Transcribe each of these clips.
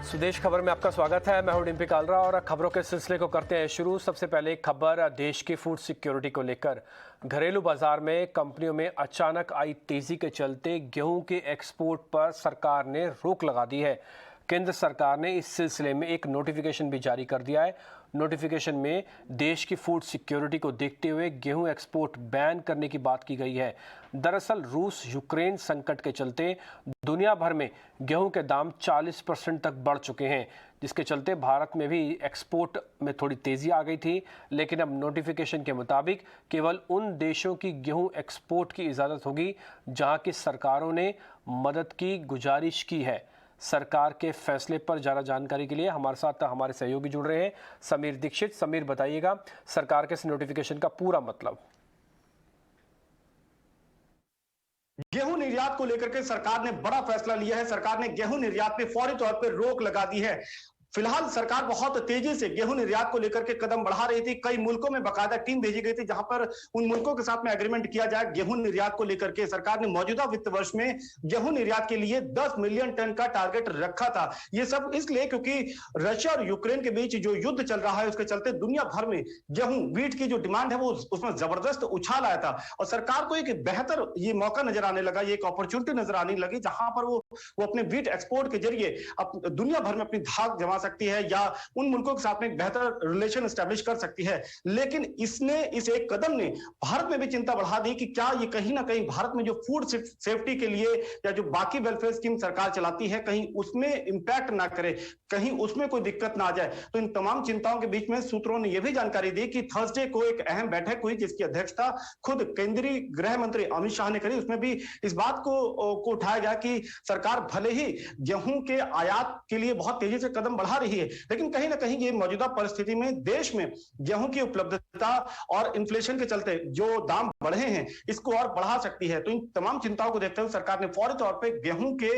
स्वदेश खबर में आपका स्वागत है। मैं हूं डिम्पी कालरा और खबरों के सिलसिले को करते हैं शुरू। सबसे पहले एक खबर देश की फूड सिक्योरिटी को लेकर। घरेलू बाजार में कंपनियों में अचानक आई तेजी के चलते गेहूं के एक्सपोर्ट पर सरकार ने रोक लगा दी है। केंद्र सरकार ने इस सिलसिले में एक नोटिफिकेशन भी जारी कर दिया है। नोटिफिकेशन में देश की फूड सिक्योरिटी को देखते हुए गेहूं एक्सपोर्ट बैन करने की बात की गई है। दरअसल रूस यूक्रेन संकट के चलते दुनिया भर में गेहूं के दाम 40% तक बढ़ चुके हैं, जिसके चलते भारत में भी एक्सपोर्ट में थोड़ी तेजी आ गई थी। लेकिन अब नोटिफिकेशन के मुताबिक केवल उन देशों की गेहूं एक्सपोर्ट की इजाज़त होगी जहां की सरकारों ने मदद की गुजारिश की है। सरकार के फैसले पर ज़्यादा जानकारी के लिए हमारे साथ हमारे सहयोगी जुड़ रहे हैं, समीर दीक्षित। समीर, बताइएगा सरकार के इस नोटिफिकेशन का पूरा मतलब। गेहूं निर्यात को लेकर के सरकार ने बड़ा फैसला लिया है। सरकार ने गेहूं निर्यात पे फौरी तौर पे रोक लगा दी है। फिलहाल सरकार बहुत तेजी से गेहूं निर्यात को लेकर के कदम बढ़ा रही थी। कई मुल्कों में बाकायदा टीम भेजी गई थी जहां पर उन मुल्कों के साथ में एग्रीमेंट किया जाए गेहूं निर्यात को लेकर के। सरकार ने मौजूदा वित्त वर्ष में गेहूं निर्यात के लिए 10 मिलियन टन का टारगेट रखा था। ये सब इसलिए क्योंकि रशिया और यूक्रेन के बीच जो युद्ध चल रहा है उसके चलते दुनिया भर में गेहूं वीट की जो डिमांड है वो उसमें जबरदस्त उछाल आया था और सरकार को एक बेहतर ये मौका नजर आने लगा, ये एक अपॉर्चुनिटी नजर आने लगी जहां पर वो अपने वीट एक्सपोर्ट के जरिए दुनिया भर में अपनी धाक जमा सकती है या उन मुल्कों के साथ में एक बेहतर रिलेशन एस्टेब्लिश कर सकती है। लेकिन इस एक कदम ने भारत में भी चिंता बढ़ा दी कि क्या ये कहीं ना कहीं भारत में जो फूड सेफ्टी के लिए या जो बाकी वेलफेयर स्कीम सरकार चलाती है कहीं उसमें इंपैक्ट ना करे, कहीं उसमें कोई दिक्कत ना आ जाए। तो इन तमाम चिंताओं के बीच में सूत्रों ने यह भी जानकारी दी कि थर्सडे को एक अहम बैठक हुई जिसकी अध्यक्षता खुद केंद्रीय गृह मंत्री अमित शाह ने करी। उसमें भी इस बात को उठाया गया कि सरकार भले ही गेहूं के आयात के लिए बहुत तेजी से कदम बढ़ा रही है, लेकिन कहीं ना कहीं ये मौजूदा परिस्थिति में देश में गेहूं की उपलब्धता और इन्फ्लेशन के चलते जो दाम बढ़े हैं इसको और बढ़ा सकती है। तो इन तमाम चिंताओं को देखते हुए सरकार ने फौरी तौर पे गेहूं के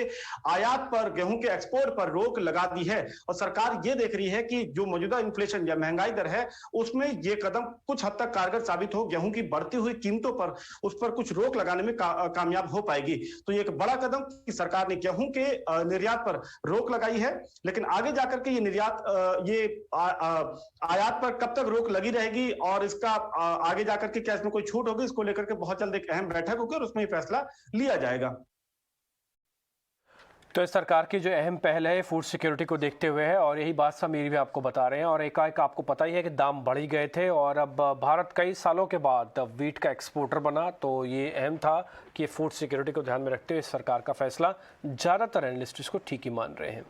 आयात पर, गेहूं के एक्सपोर्ट पर रोक लगा दी है और सरकार ये देख रही है कि जो मौजूदा इन्फ्लेशन या महंगाई दर है उसमें ये कदम कुछ हद तक कारगर साबित हो, गेहूं की बढ़ती हुई कीमतों पर उस पर कुछ रोक लगाने में कामयाब हो पाएगी। तो ये एक बड़ा कदम कि सरकार ने गेहूं के निर्यात पर रोक लगाई है, लेकिन आगे जाकर के ये निर्यात आयात पर कब तक रोक लगी रहेगी और इसका आगे जाकर के क्या इसमें कोई छूट होगी, इसको लेकर के बहुत जल्द एक अहम बैठक होगी और उसमें फैसला लिया जाएगा। तो इस सरकार की जो अहम पहल है फूड सिक्योरिटी को देखते हुए है और यही बात समीर भी आपको बता रहे हैं। और एकाएक आपको पता ही है कि दाम बढ़ ही गए थे और अब भारत कई सालों के बाद वीट का एक्सपोर्टर बना, तो ये अहम था कि फूड सिक्योरिटी को ध्यान में रखते हुए सरकार का फैसला ज़्यादातर एनालिस्ट इसको ठीक ही मान रहे हैं।